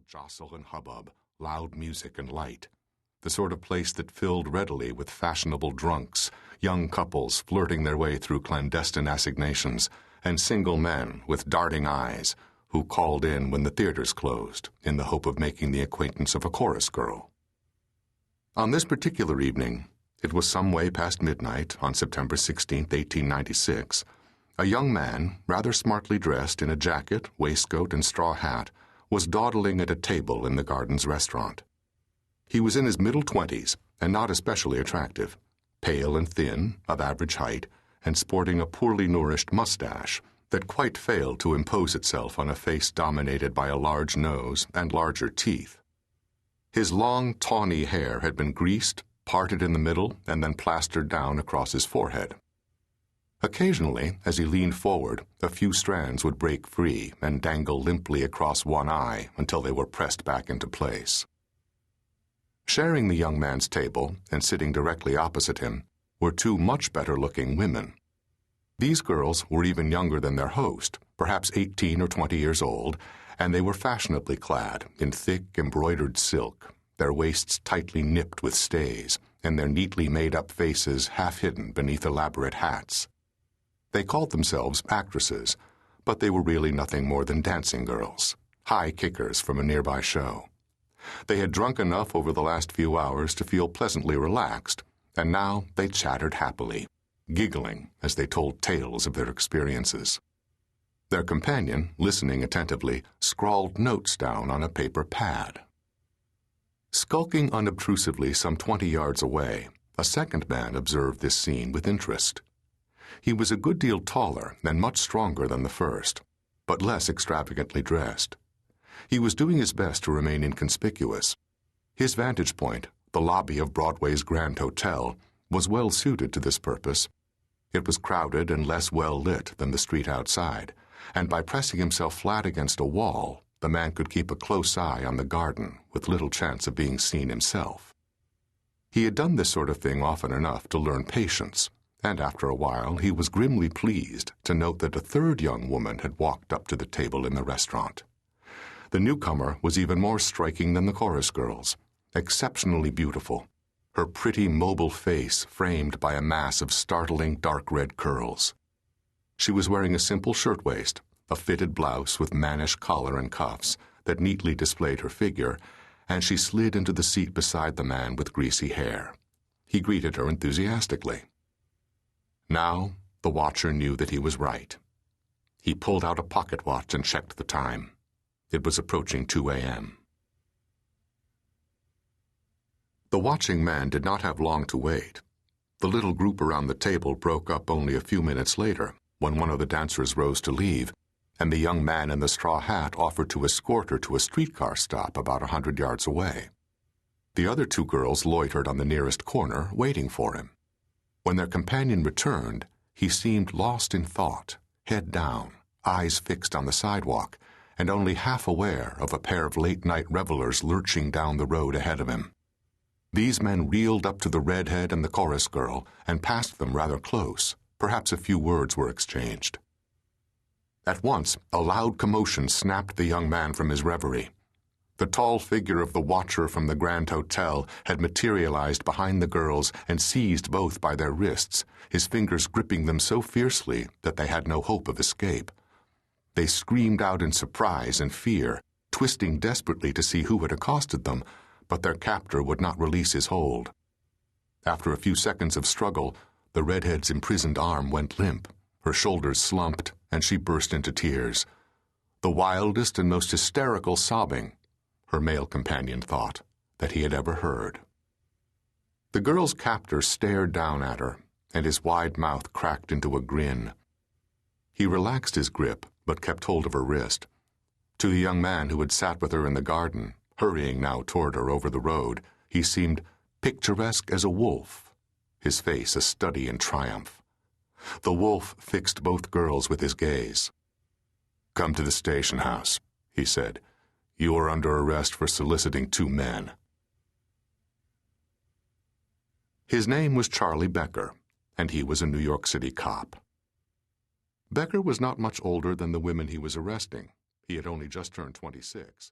jostle and hubbub, loud music and light. The sort of place that filled readily with fashionable drunks, young couples flirting their way through clandestine assignations, and single men with darting eyes who called in when the theaters closed in the hope of making the acquaintance of a chorus girl. On this particular evening, it was some way past midnight on September 16, 1896, a young man, rather smartly dressed in a jacket, waistcoat, and straw hat, was dawdling at a table in the Gardens restaurant. He was in his middle 20s and not especially attractive, pale and thin, of average height, and sporting a poorly nourished mustache that quite failed to impose itself on a face dominated by a large nose and larger teeth. His long, tawny hair had been greased, parted in the middle, and then plastered down across his forehead. Occasionally, as he leaned forward, a few strands would break free and dangle limply across one eye until they were pressed back into place. Sharing the young man's table and sitting directly opposite him were two much better-looking women. These girls were even younger than their host, perhaps 18 or 20 years old, and they were fashionably clad in thick embroidered silk, their waists tightly nipped with stays, and their neatly made-up faces half hidden beneath elaborate hats. They called themselves actresses, but they were really nothing more than dancing girls, high kickers from a nearby show. They had drunk enough over the last few hours to feel pleasantly relaxed, and now they chattered happily, giggling as they told tales of their experiences. Their companion, listening attentively, scrawled notes down on a paper pad. Skulking unobtrusively some 20 yards away, a second man observed this scene with interest. He was a good deal taller and much stronger than the first, but less extravagantly dressed. He was doing his best to remain inconspicuous. His vantage point, the lobby of Broadway's Grand Hotel, was well suited to this purpose. It was crowded and less well lit than the street outside, and by pressing himself flat against a wall, the man could keep a close eye on the garden with little chance of being seen himself. He had done this sort of thing often enough to learn patience, and after a while he was grimly pleased to note that a third young woman had walked up to the table in the restaurant. The newcomer was even more striking than the chorus girls, exceptionally beautiful, her pretty mobile face framed by a mass of startling dark red curls. She was wearing a simple shirtwaist, a fitted blouse with mannish collar and cuffs that neatly displayed her figure, and she slid into the seat beside the man with greasy hair. He greeted her enthusiastically. Now, the watcher knew that he was right. He pulled out a pocket watch and checked the time. It was approaching 2 a.m. The watching man did not have long to wait. The little group around the table broke up only a few minutes later, when one of the dancers rose to leave, and the young man in the straw hat offered to escort her to a streetcar stop about 100 yards away. The other two girls loitered on the nearest corner, waiting for him. When their companion returned, he seemed lost in thought, head down, eyes fixed on the sidewalk, and only half aware of a pair of late-night revelers lurching down the road ahead of him. These men reeled up to the redhead and the chorus girl and passed them rather close. Perhaps a few words were exchanged. At once, a loud commotion snapped the young man from his reverie. The tall figure of the watcher from the Grand Hotel had materialized behind the girls and seized both by their wrists, his fingers gripping them so fiercely that they had no hope of escape. They screamed out in surprise and fear, twisting desperately to see who had accosted them, but their captor would not release his hold. After a few seconds of struggle, the redhead's imprisoned arm went limp, her shoulders slumped, and she burst into tears. The wildest and most hysterical sobbing, her male companion thought, that he had ever heard. The girl's captor stared down at her, and his wide mouth cracked into a grin. He relaxed his grip, but kept hold of her wrist. To the young man who had sat with her in the garden, hurrying now toward her over the road, he seemed picturesque as a wolf, his face a study in triumph. The wolf fixed both girls with his gaze. "Come to the station house," he said. "You are under arrest for soliciting two men." His name was Charley Becker, and he was a New York City cop. Becker was not much older than the women he was arresting. He had only just turned 26.